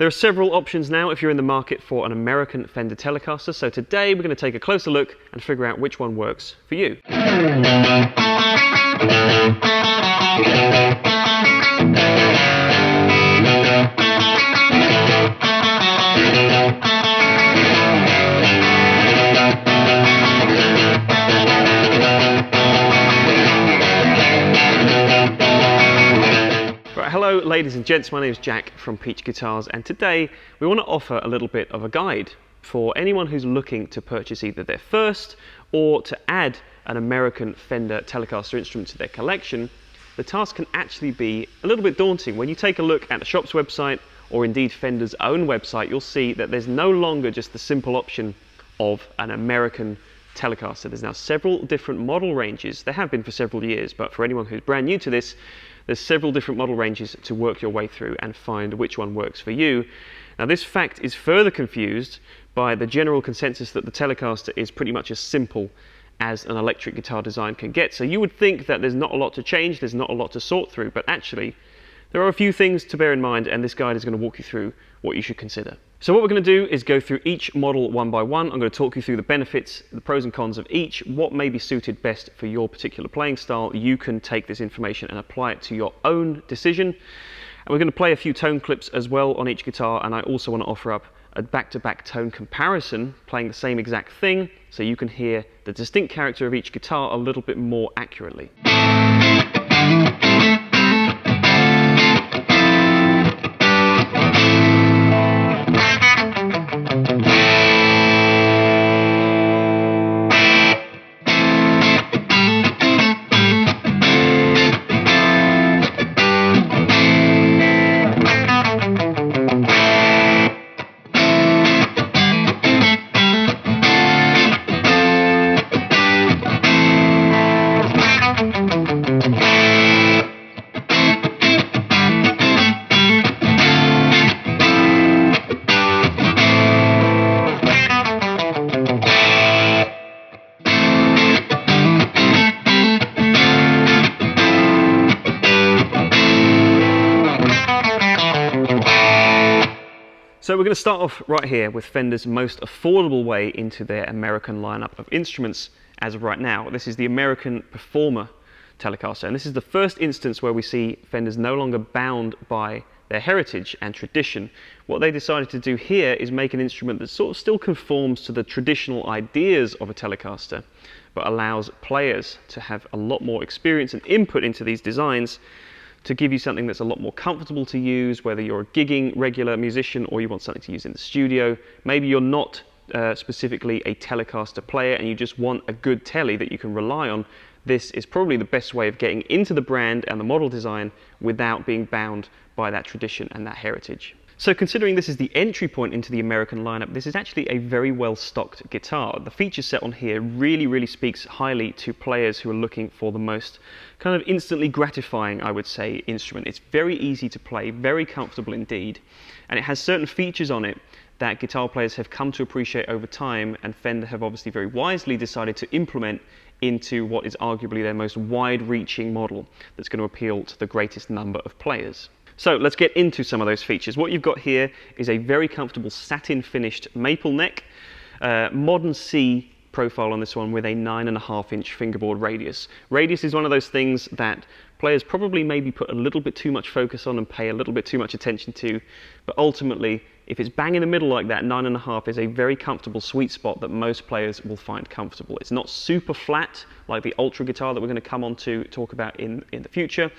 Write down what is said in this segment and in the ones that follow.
There are several options now if you're in the market for an American Fender Telecaster, so today we're going to take a closer look and figure out which one works for you. Hello ladies and gents, my name is Jack from Peach Guitars, and today we want to offer a little bit of a guide for anyone who's looking to purchase either their first or to add an American Fender Telecaster instrument to their collection. The task can actually be a little bit daunting. When you take a look at the shop's website, or indeed Fender's own website, you'll see that there's no longer just the simple option of an American Telecaster. There's now several different model ranges. There have been for several years, but for anyone who's brand new to this, there's several different model ranges to work your way through and find which one works for you. Now this fact is further confused by the general consensus that the Telecaster is pretty much as simple as an electric guitar design can get. So you would think that there's not a lot to change, there's not a lot to sort through, but actually there are a few things to bear in mind, and this guide is going to walk you through what you should consider. So what we're going to do is go through each model one by one. I'm going to talk you through the benefits, the pros and cons of each, what may be suited best for your particular playing style. You can take this information and apply it to your own decision. And we're going to play a few tone clips as well on each guitar, and I also want to offer up a back-to-back tone comparison, playing the same exact thing, so you can hear the distinct character of each guitar a little bit more accurately. So we're going to start off right here with Fender's most affordable way into their American lineup of instruments as of right now. This is the American Performer Telecaster, and this is the first instance where we see Fender's no longer bound by their heritage and tradition. What they decided to do here is make an instrument that sort of still conforms to the traditional ideas of a Telecaster, but allows players to have a lot more experience and input into these designs to give you something that's a lot more comfortable to use, whether you're a gigging regular musician or you want something to use in the studio. Maybe you're not specifically a Telecaster player and you just want a good telly that you can rely on. This is probably the best way of getting into the brand and the model design without being bound by that tradition and that heritage. So considering this is the entry point into the American lineup, this is actually a very well stocked guitar. The feature set on here really speaks highly to players who are looking for the most kind of instantly gratifying, I would say, instrument. It's very easy to play, very comfortable indeed, and it has certain features on it that guitar players have come to appreciate over time, and Fender have obviously very wisely decided to implement into what is arguably their most wide-reaching model that's going to appeal to the greatest number of players. So let's get into some of those features. What you've got here is a very comfortable satin finished maple neck, modern C profile on this one with a 9.5-inch fingerboard radius. Radius is one of those things that players probably maybe put a little bit too much focus on and pay a little bit too much attention to, but ultimately if it's bang in the middle like that, 9.5 is a very comfortable sweet spot that most players will find comfortable. It's not super flat like the Ultra guitar that we're going to come on to talk about in the future,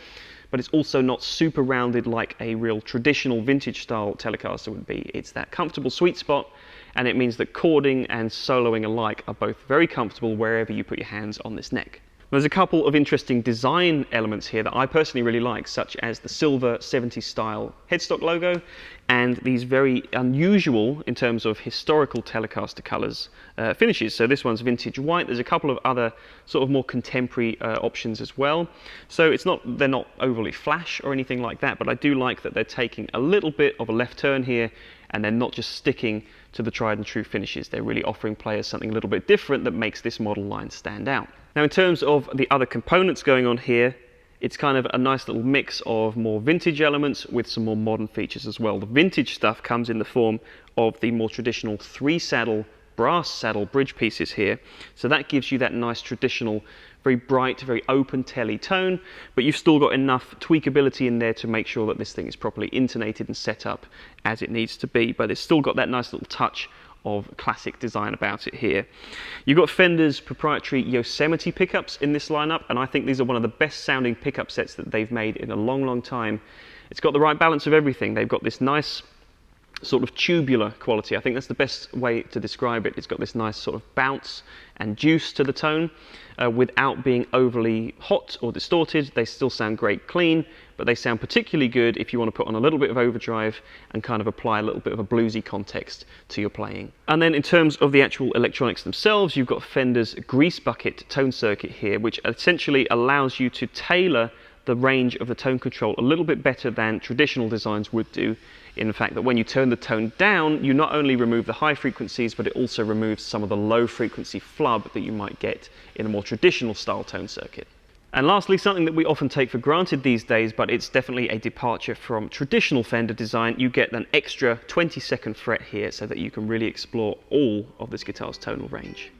but it's also not super rounded like a real traditional vintage style Telecaster would be. It's that comfortable sweet spot, and it means that chording and soloing alike are both very comfortable wherever you put your hands on this neck. There's a couple of interesting design elements here that I personally really like, such as the silver 70s style headstock logo and these very unusual, in terms of historical Telecaster colours, finishes. So this one's vintage white. There's a couple of other sort of more contemporary options as well. So they're not overly flash or anything like that, but I do like that they're taking a little bit of a left turn here, and they're not just sticking to the tried and true finishes. They're really offering players something a little bit different that makes this model line stand out. Now in terms of the other components going on here, It's kind of a nice little mix of more vintage elements with some more modern features as well. The vintage stuff comes in the form of the more traditional 3-saddle brass saddle bridge pieces here, so that gives you that nice traditional, very bright, very open telly tone, but you've still got enough tweakability in there to make sure that this thing is properly intonated and set up as it needs to be, but it's still got that nice little touch of classic design about it here. You've got Fender's proprietary Yosemite pickups in this lineup, and I think these are one of the best sounding pickup sets that they've made in a long time. It's got the right balance of everything. They've got this nice sort of tubular quality. I think that's the best way to describe it. It's got this nice sort of bounce and juice to the tone without being overly hot or distorted. They still sound great clean, but they sound particularly good if you want to put on a little bit of overdrive and kind of apply a little bit of a bluesy context to your playing. And then in terms of the actual electronics themselves, you've got Fender's grease bucket tone circuit here, which essentially allows you to tailor the range of the tone control a little bit better than traditional designs would do, in the fact that when you turn the tone down, you not only remove the high frequencies, but it also removes some of the low frequency flub that you might get in a more traditional style tone circuit. And lastly, something that we often take for granted these days, but it's definitely a departure from traditional Fender design, you get an extra 22nd fret here so that you can really explore all of this guitar's tonal range.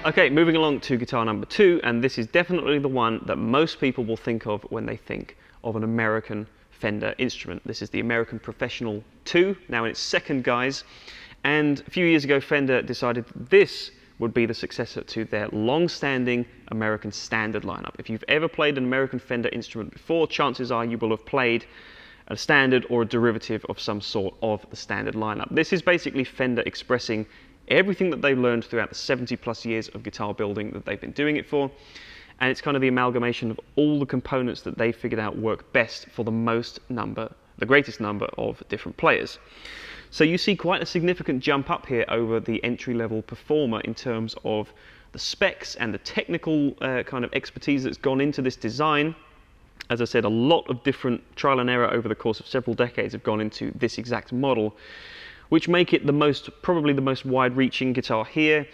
Okay, moving along to guitar number 2, and this is definitely the one that most people will think of when they think of an American Fender instrument. This is the American Professional 2, now in its second guise, and a few years ago Fender decided this would be the successor to their long-standing American Standard lineup. If you've ever played an American Fender instrument before, chances are you will have played a standard or a derivative of some sort of the Standard lineup. This is basically Fender expressing everything that they've learned throughout the 70+ years of guitar building that they've been doing it for, and it's kind of the amalgamation of all the components that they figured out work best for the greatest number of different players. So you see quite a significant jump up here over the entry-level Performer in terms of the specs and the technical kind of expertise that's gone into this design. As I said, a lot of different trial and error over the course of several decades have gone into this exact model, which make it probably the most wide-reaching guitar here.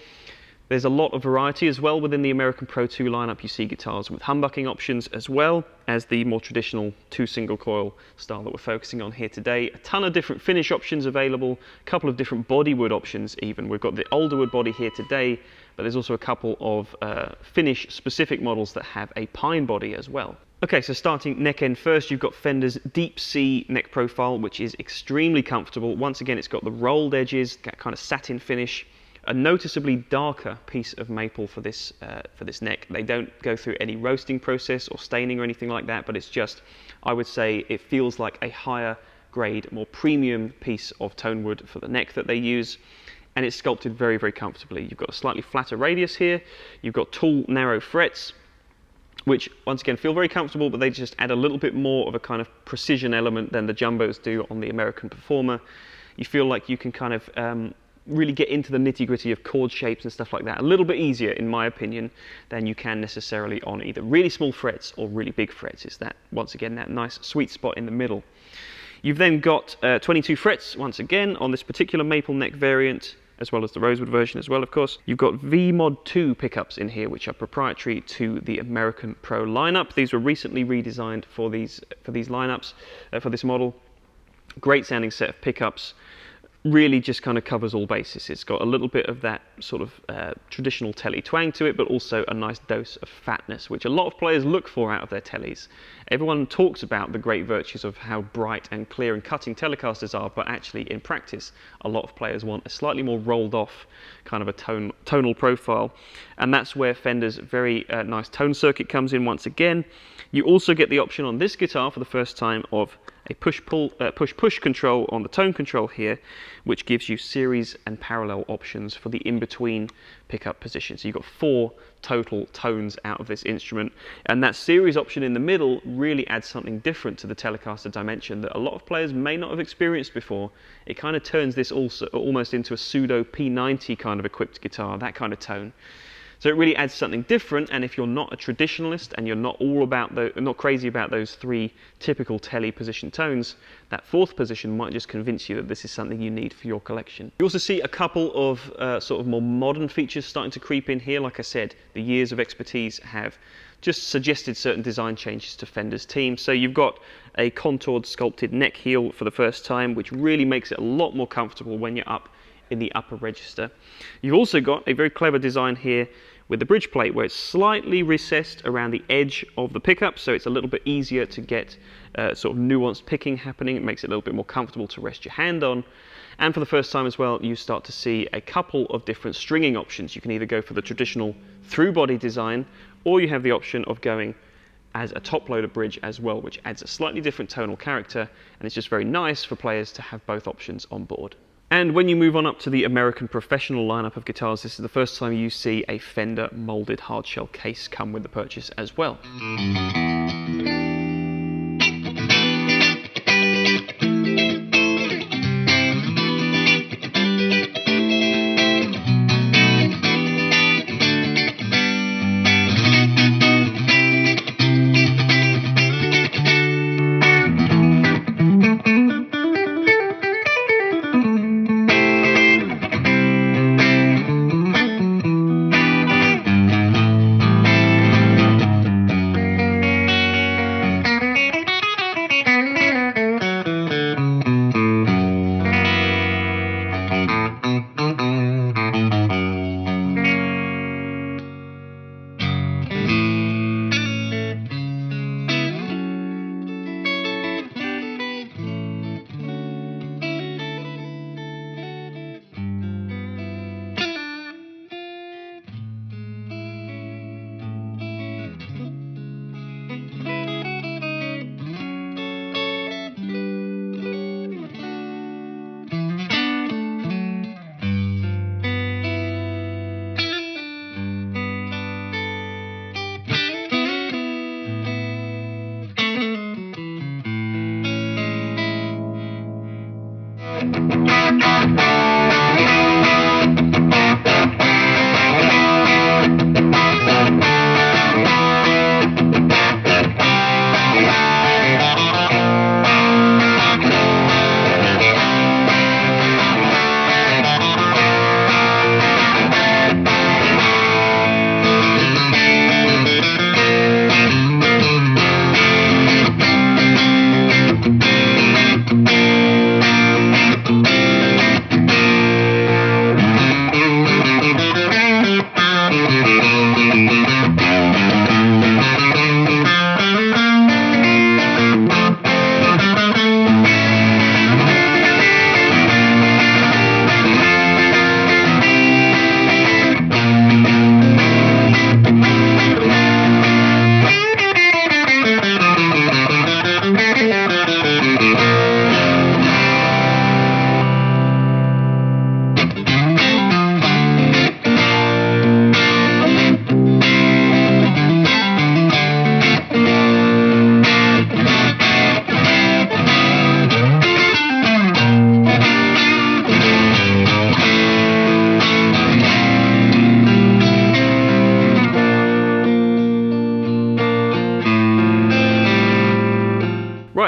There's a lot of variety as well within the American Pro 2 lineup. You see guitars with humbucking options as well as the more traditional 2 single coil style that we're focusing on here today. A ton of different finish options available, a couple of different bodywood options even. We've got the older wood body here today, but there's also a couple of finish specific models that have a pine body as well. Okay, so starting neck end first, you've got Fender's Deep Sea neck profile, which is extremely comfortable. Once again, it's got the rolled edges, that kind of satin finish, a noticeably darker piece of maple for this neck. They don't go through any roasting process or staining or anything like that, but it's just, I would say, it feels like a higher grade, more premium piece of tone wood for the neck that they use. And it's sculpted very, very comfortably. You've got a slightly flatter radius here. You've got tall, narrow frets, which once again feel very comfortable, but they just add a little bit more of a kind of precision element than the jumbos do on the American Performer. You feel like you can kind of really get into the nitty-gritty of chord shapes and stuff like that a little bit easier, in my opinion, than you can necessarily on either really small frets or really big frets. It's that, once again, that nice sweet spot in the middle. You've then got 22 frets, once again, on this particular maple neck variant, as well as the rosewood version as well, of course. You've got V-Mod 2 pickups in here, which are proprietary to the American Pro lineup. These were recently redesigned for these lineups, for this model. Great sounding set of pickups. Really just kind of covers all bases. It's got a little bit of that sort of traditional telly twang to it, but also a nice dose of fatness, which a lot of players look for out of their tellies. Everyone talks about the great virtues of how bright and clear and cutting Telecasters are, but actually in practice, a lot of players want a slightly more rolled off kind of a tonal profile. And that's where Fender's very nice tone circuit comes in once again. You also get the option on this guitar for the first time of a push-push control on the tone control here, which gives you series and parallel options for the in-between pickup position. So you've got 4 total tones out of this instrument, and that series option in the middle really adds something different to the Telecaster dimension that a lot of players may not have experienced before. It kind of turns this also almost into a pseudo P90 kind of equipped guitar, that kind of tone. So it really adds something different, and if you're not a traditionalist and you're not not crazy about those 3 typical telly position tones, that 4th position might just convince you that this is something you need for your collection. You also see a couple of sort of more modern features starting to creep in here. Like I said, the years of expertise have just suggested certain design changes to Fender's team. So you've got a contoured sculpted neck heel for the first time, which really makes it a lot more comfortable when you're up in the upper register. You've also got a very clever design here with the bridge plate, where it's slightly recessed around the edge of the pickup, so it's a little bit easier to get sort of nuanced picking happening. It makes it a little bit more comfortable to rest your hand on. And for the first time as well, you start to see a couple of different stringing options. You can either go for the traditional through body design, or you have the option of going as a top loader bridge as well, which adds a slightly different tonal character, and it's just very nice for players to have both options on board. And when you move on up to the American Professional lineup of guitars, this is the first time you see a Fender molded hardshell case come with the purchase as well.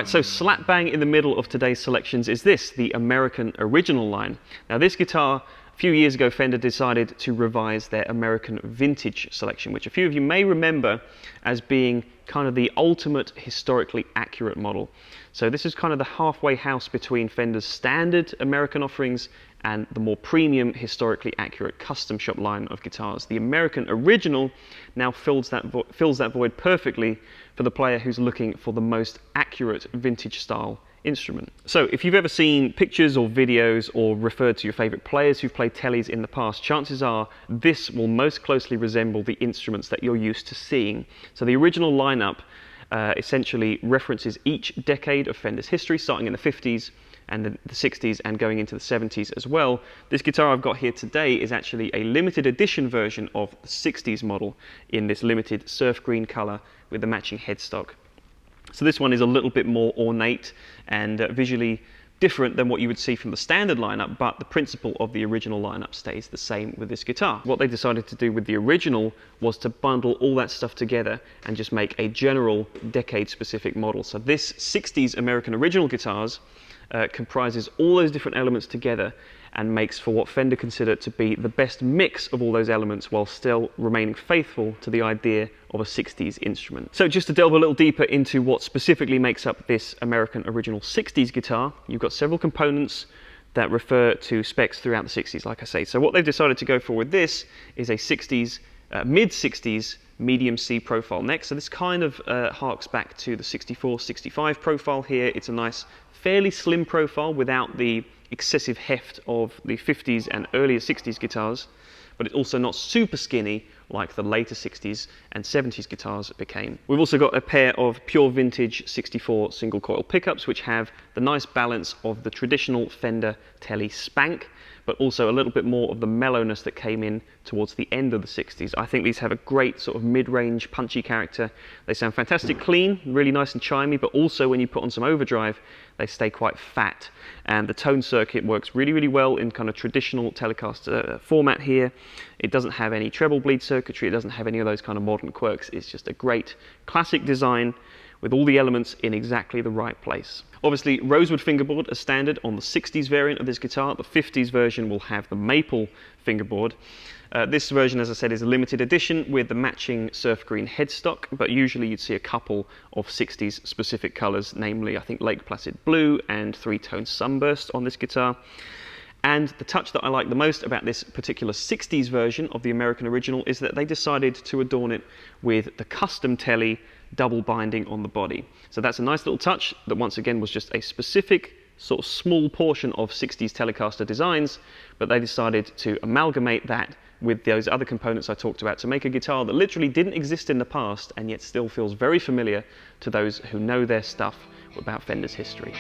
Right, so slap bang in the middle of today's selections is this, the American Original line. Now this guitar, a few years ago, Fender decided to revise their American Vintage selection, which a few of you may remember as being kind of the ultimate historically accurate model. So this is kind of the halfway house between Fender's standard American offerings and the more premium, historically accurate custom shop line of guitars. The American Original now fills that void perfectly for the player who's looking for the most accurate vintage style instrument. So if you've ever seen pictures or videos or referred to your favorite players who've played tellies in the past, chances are this will most closely resemble the instruments that you're used to seeing. So the original lineup essentially references each decade of Fender's history, starting in the 50s and the 60s and going into the 70s as well. This guitar I've got here today is actually a limited edition version of the 60s model in this limited surf green color with the matching headstock. So this one is a little bit more ornate and visually different than what you would see from the standard lineup, but the principle of the original lineup stays the same with this guitar. What they decided to do with the original was to bundle all that stuff together and just make a general decade-specific model. So this 60s American Original guitars comprises all those different elements together and makes for what Fender consider to be the best mix of all those elements while still remaining faithful to the idea of a 60s instrument. So just to delve a little deeper into what specifically makes up this American Original 60s guitar, you've got several components that refer to specs throughout the 60s, like I say. So what they've decided to go for with this is a 60s, mid-60s medium C profile neck. So this kind of harks back to the 64-65 profile here. It's a nice, fairly slim profile without the excessive heft of the 50s and earlier 60s guitars, but it's also not super skinny like the later 60s and 70s guitars became. We've also got a pair of pure vintage 64 single coil pickups which have the nice balance of the traditional Fender Tele spank, but also a little bit more of the mellowness that came in towards the end of the 60s. I think these have a great sort of mid-range punchy character. They sound fantastic clean, really nice and chimey, but also when you put on some overdrive, they stay quite fat. And the tone circuit works really, really well in kind of traditional Telecaster format here. It doesn't have any treble bleed circuitry, it doesn't have any of those kind of modern quirks. It's just a great classic design with all the elements in exactly the right place. Obviously, rosewood fingerboard as standard on the 60s variant of this guitar. The 50s version will have the maple fingerboard. This version, as I said, is a limited edition with the matching surf green headstock, but usually you'd see a couple of 60s specific colors, namely I think Lake Placid blue and three-tone sunburst on this guitar. And the touch that I like the most about this particular 60s version of the American Original is that they decided to adorn it with the custom Tele double binding on the body. So that's a nice little touch that once again was just a specific sort of small portion of 60s Telecaster designs, but they decided to amalgamate that with those other components I talked about to make a guitar that literally didn't exist in the past and yet still feels very familiar to those who know their stuff about Fender's history.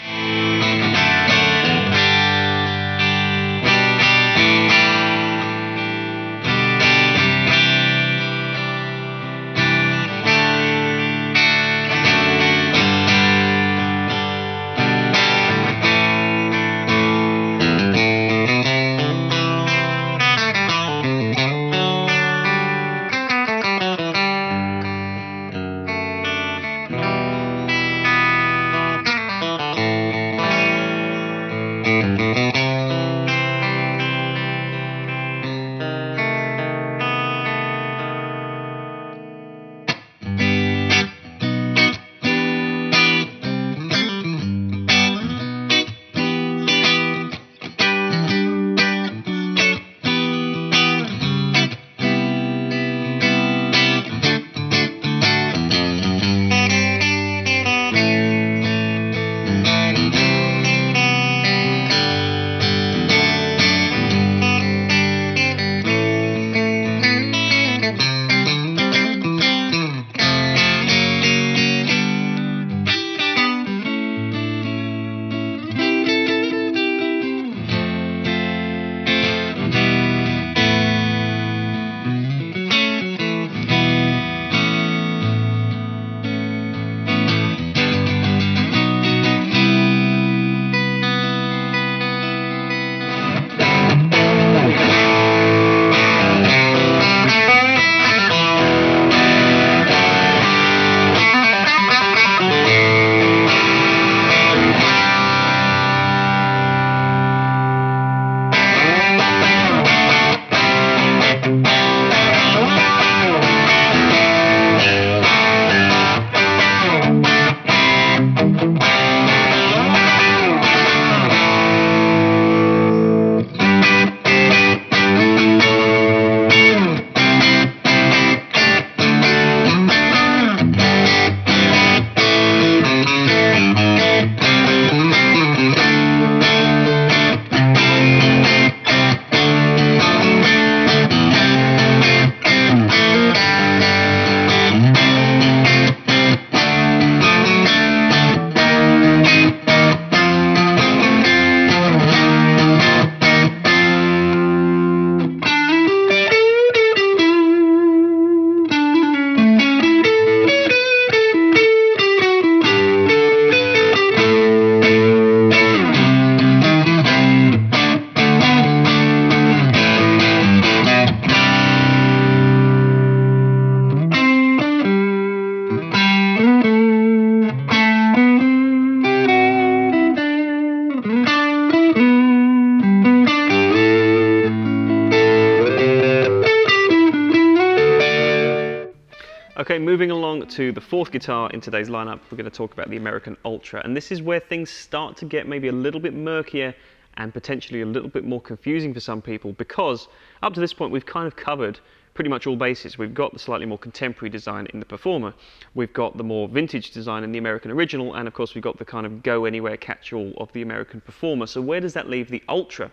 Okay, moving along to the fourth guitar in today's lineup, we're going to talk about the American Ultra, and this is where things start to get maybe a little bit murkier and potentially a little bit more confusing for some people, because up to this point we've kind of covered pretty much all bases. We've got the slightly more contemporary design in the Performer, we've got the more vintage design in the American Original, and of course we've got the kind of go anywhere catch-all of the American Performer. So where does that leave the Ultra?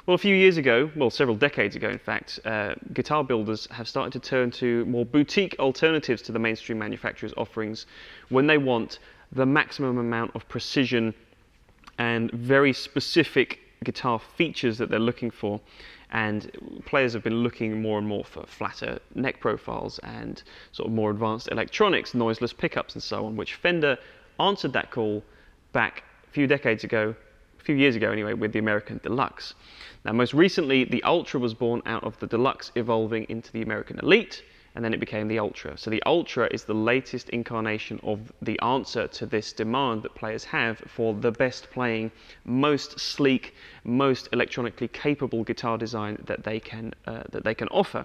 Well, a few years ago, well, several decades ago in fact, guitar builders have started to turn to more boutique alternatives to the mainstream manufacturers' offerings when they want the maximum amount of precision and very specific guitar features that they're looking for. And players have been looking more and more for flatter neck profiles and sort of more advanced electronics, noiseless pickups and so on, which Fender answered that call back a few decades ago, a few years ago anyway, with the American Deluxe. Now, most recently, the Ultra was born out of the Deluxe evolving into the American Elite, and then it became the Ultra. So the Ultra is the latest incarnation of the answer to this demand that players have for the best playing, most sleek, most electronically capable guitar design that they can offer.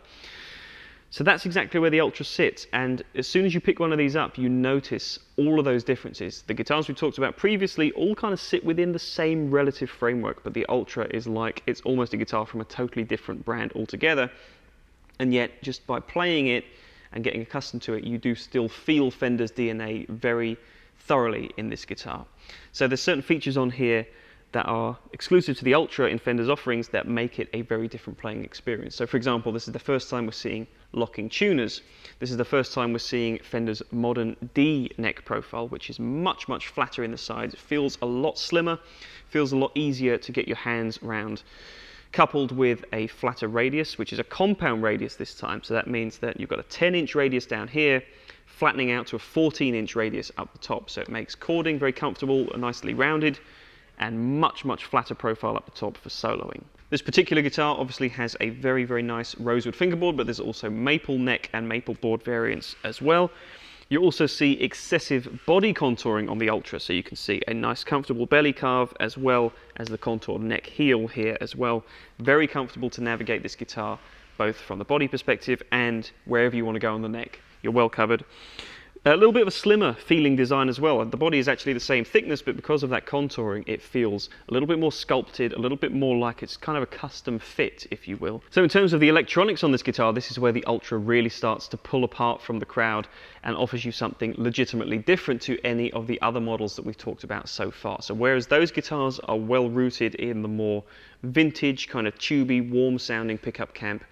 So that's exactly where the Ultra sits, and as soon as you pick one of these up, you notice all of those differences. The guitars we talked about previously all kind of sit within the same relative framework, but the Ultra is like, it's almost a guitar from a totally different brand altogether, and yet just by playing it and getting accustomed to it, you do still feel Fender's DNA very thoroughly in this guitar. So there's certain features on here that are exclusive to the Ultra in Fender's offerings that make it a very different playing experience. So for example, this is the first time we're seeing locking tuners. This is the first time we're seeing Fender's modern D neck profile, which is much, much flatter in the sides. It feels a lot slimmer, feels a lot easier to get your hands around, coupled with a flatter radius, which is a compound radius this time. So that means that you've got a 10-inch radius down here, flattening out to a 14-inch radius up the top. So it makes chording very comfortable, nicely rounded, and much, much flatter profile up the top for soloing. This particular guitar obviously has a very, very nice rosewood fingerboard, but there's also maple neck and maple board variants as well. You also see excessive body contouring on the Ultra, so you can see a nice comfortable belly carve as well as the contoured neck heel here as well. Very comfortable to navigate this guitar, both from the body perspective and wherever you want to go on the neck. You're well covered. A little bit of a slimmer feeling design as well. The body is actually the same thickness, but because of that contouring, it feels a little bit more sculpted, a little bit more like it's kind of a custom fit, if you will. So in terms of the electronics on this guitar, this is where the Ultra really starts to pull apart from the crowd and offers you something legitimately different to any of the other models that we've talked about so far. So whereas those guitars are well rooted in the more vintage, kind of tubey, warm sounding pickup camp,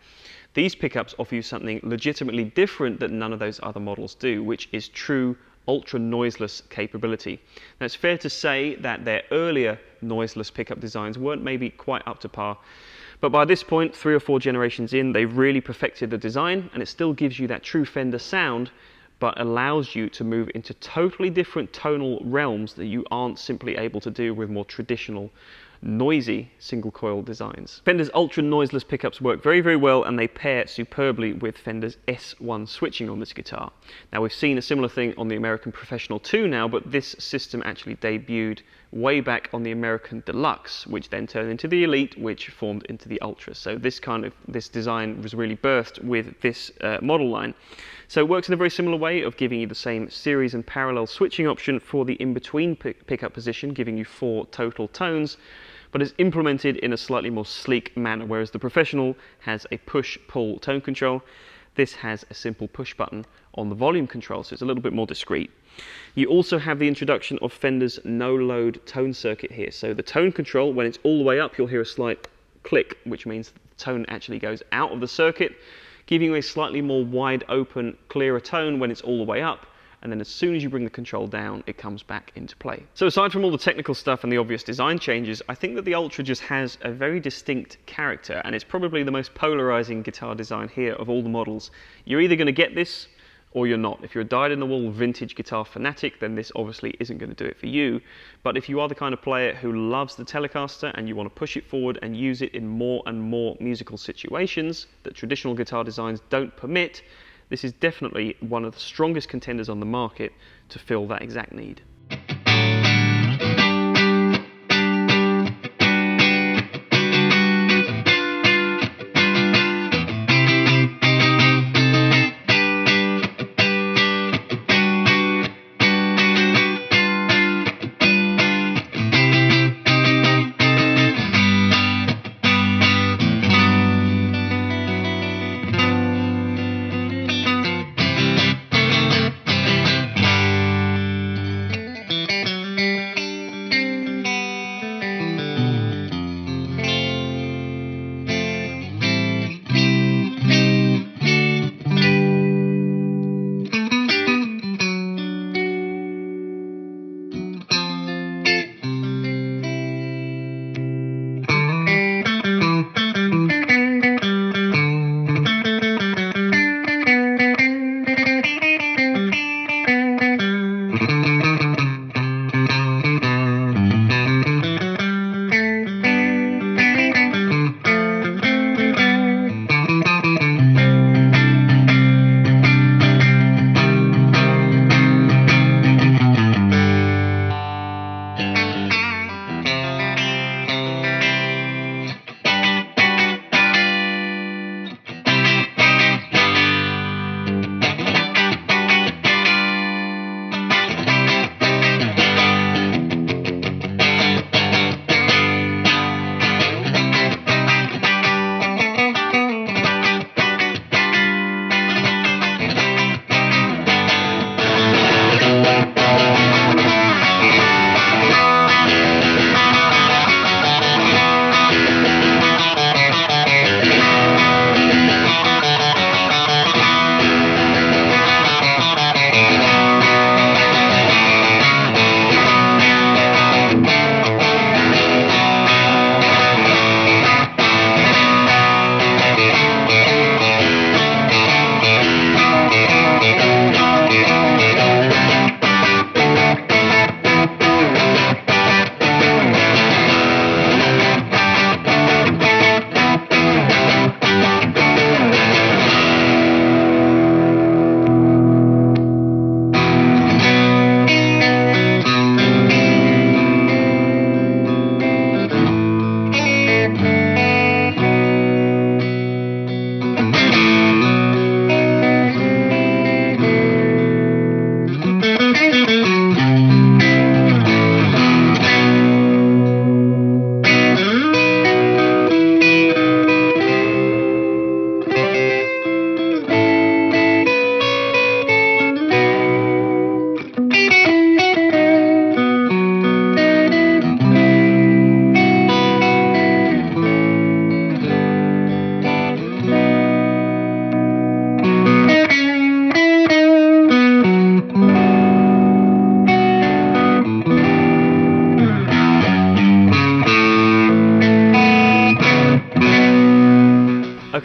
these pickups offer you something legitimately different that none of those other models do, which is true ultra noiseless capability. Now, it's fair to say that their earlier noiseless pickup designs weren't maybe quite up to par, but by this point, 3 or 4 generations in, they've really perfected the design, and it still gives you that true Fender sound, but allows you to move into totally different tonal realms that you aren't simply able to do with more traditional noisy single coil designs. Fender's ultra noiseless pickups work very, very well, and they pair superbly with Fender's S1 switching on this guitar. Now, we've seen a similar thing on the American Professional 2 now, but this system actually debuted way back on the American Deluxe, which then turned into the Elite, which formed into the Ultra. So this design was really birthed with this model line. So it works in a very similar way of giving you the same series and parallel switching option for the in-between pickup position, giving you 4 total tones, but it's implemented in a slightly more sleek manner, whereas the Professional has a push-pull tone control. This has a simple push button on the volume control, so it's a little bit more discreet. You also have the introduction of Fender's no-load tone circuit here. So the tone control, when it's all the way up, you'll hear a slight click, which means the tone actually goes out of the circuit, giving you a slightly more wide open, clearer tone when it's all the way up, and then as soon as you bring the control down, it comes back into play. So aside from all the technical stuff and the obvious design changes, I think that the Ultra just has a very distinct character, and it's probably the most polarizing guitar design here of all the models. You're either going to get this or you're not. If you're a dyed-in-the-wool vintage guitar fanatic, then this obviously isn't going to do it for you. But if you are the kind of player who loves the Telecaster and you want to push it forward and use it in more and more musical situations that traditional guitar designs don't permit, this is definitely one of the strongest contenders on the market to fill that exact need.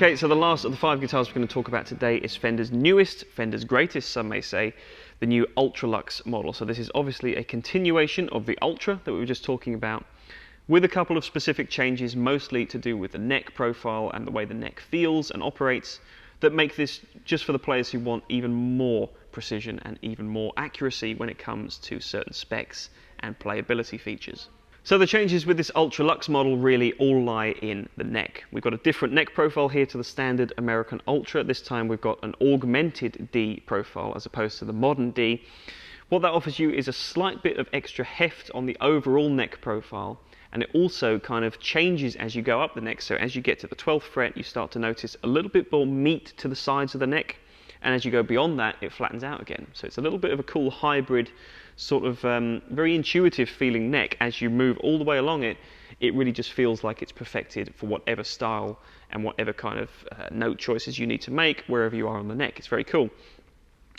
Okay, so the last of the 5 guitars we're going to talk about today is Fender's newest, Fender's greatest, some may say, the new Ultra Luxe model. So this is obviously a continuation of the Ultra that we were just talking about, with a couple of specific changes, mostly to do with the neck profile and the way the neck feels and operates, that make this just for the players who want even more precision and even more accuracy when it comes to certain specs and playability features. So the changes with this Ultra Luxe model really all lie in the neck. We've got a different neck profile here to the standard American Ultra. This time we've got an augmented D profile as opposed to the modern D. What that offers you is a slight bit of extra heft on the overall neck profile, and it also kind of changes as you go up the neck. So as you get to the 12th fret, you start to notice a little bit more meat to the sides of the neck, and as you go beyond that, it flattens out again. So it's a little bit of a cool hybrid, sort of very intuitive feeling neck. As you move all the way along it, it really just feels like it's perfected for whatever style and whatever kind of note choices you need to make wherever you are on the neck. It's very cool.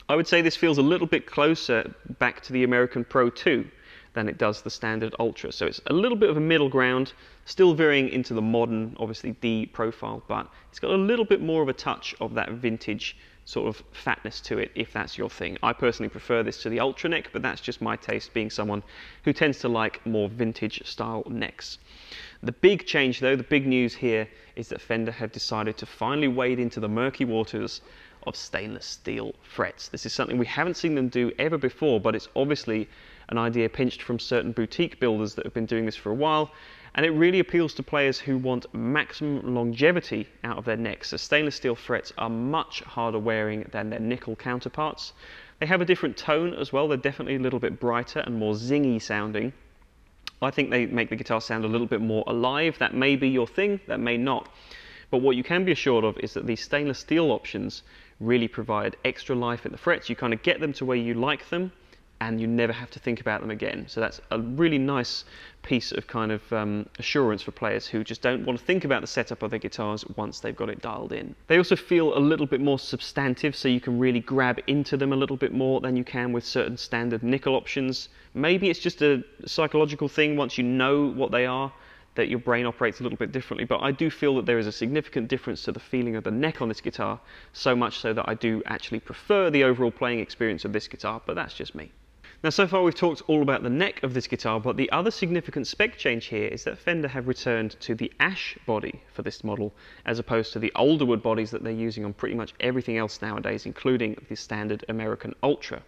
I would say this feels a little bit closer back to the American Pro 2 than it does the standard Ultra. So it's a little bit of a middle ground, still veering into the modern, obviously, D profile, but it's got a little bit more of a touch of that vintage sort of fatness to it, if that's your thing. I personally prefer this to the Ultra neck, but that's just my taste, being someone who tends to like more vintage style necks. The big change though, the big news here, is that Fender have decided to finally wade into the murky waters of stainless steel frets. This is something we haven't seen them do ever before, but it's obviously an idea pinched from certain boutique builders that have been doing this for a while, and it really appeals to players who want maximum longevity out of their necks. So stainless steel frets are much harder wearing than their nickel counterparts. They have a different tone as well. They're definitely a little bit brighter and more zingy sounding. I think they make the guitar sound a little bit more alive. That may be your thing, that may not. But what you can be assured of is that these stainless steel options really provide extra life in the frets. You kind of get them to where you like them, and you never have to think about them again. So that's a really nice piece of kind of assurance for players who just don't want to think about the setup of their guitars once they've got it dialed in. They also feel a little bit more substantive, so you can really grab into them a little bit more than you can with certain standard nickel options. Maybe it's just a psychological thing. Once you know what they are, that your brain operates a little bit differently, but I do feel that there is a significant difference to the feeling of the neck on this guitar, so much so that I do actually prefer the overall playing experience of this guitar, but that's just me. Now, so far we've talked all about the neck of this guitar, but the other significant spec change here is that Fender have returned to the ash body for this model, as opposed to the older wood bodies that they're using on pretty much everything else nowadays, including the standard American Ultra.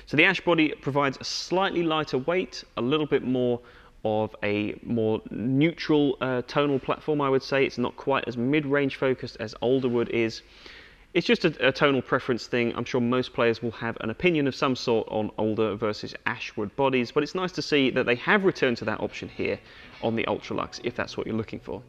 So the ash body provides a slightly lighter weight, a little bit more of a more neutral tonal platform, I would say. It's not quite as mid-range focused as older wood is. It's just a tonal preference thing. I'm sure most players will have an opinion of some sort on older versus ashwood bodies, but it's nice to see that they have returned to that option here on the Ultra Luxe, if that's what you're looking for.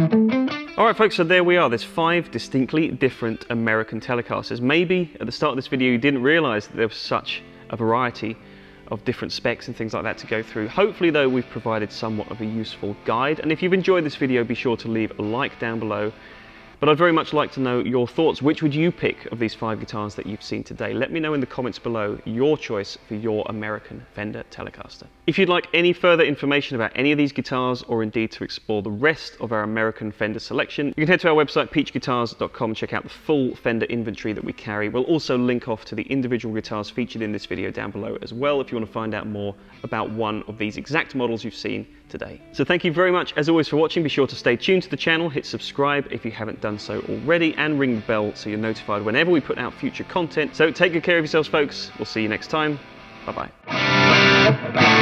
Alright folks, so there we are. There's 5 distinctly different American Telecasters. Maybe at the start of this video you didn't realise that there was such a variety of different specs and things like that to go through. Hopefully though we've provided somewhat of a useful guide, and if you've enjoyed this video be sure to leave a like down below. But I'd very much like to know your thoughts. Which would you pick of these 5 guitars that you've seen today? Let me know in the comments below your choice for your American Fender Telecaster. If you'd like any further information about any of these guitars, or indeed to explore the rest of our American Fender selection, you can head to our website peachguitars.com and check out the full Fender inventory that we carry. We'll also link off to the individual guitars featured in this video down below as well if you want to find out more about one of these exact models you've seen today. So thank you very much as always for watching. Be sure to stay tuned to the channel, hit subscribe if you haven't done so already, and ring the bell so you're notified whenever we put out future content. So take good care of yourselves folks, we'll see you next time, bye bye.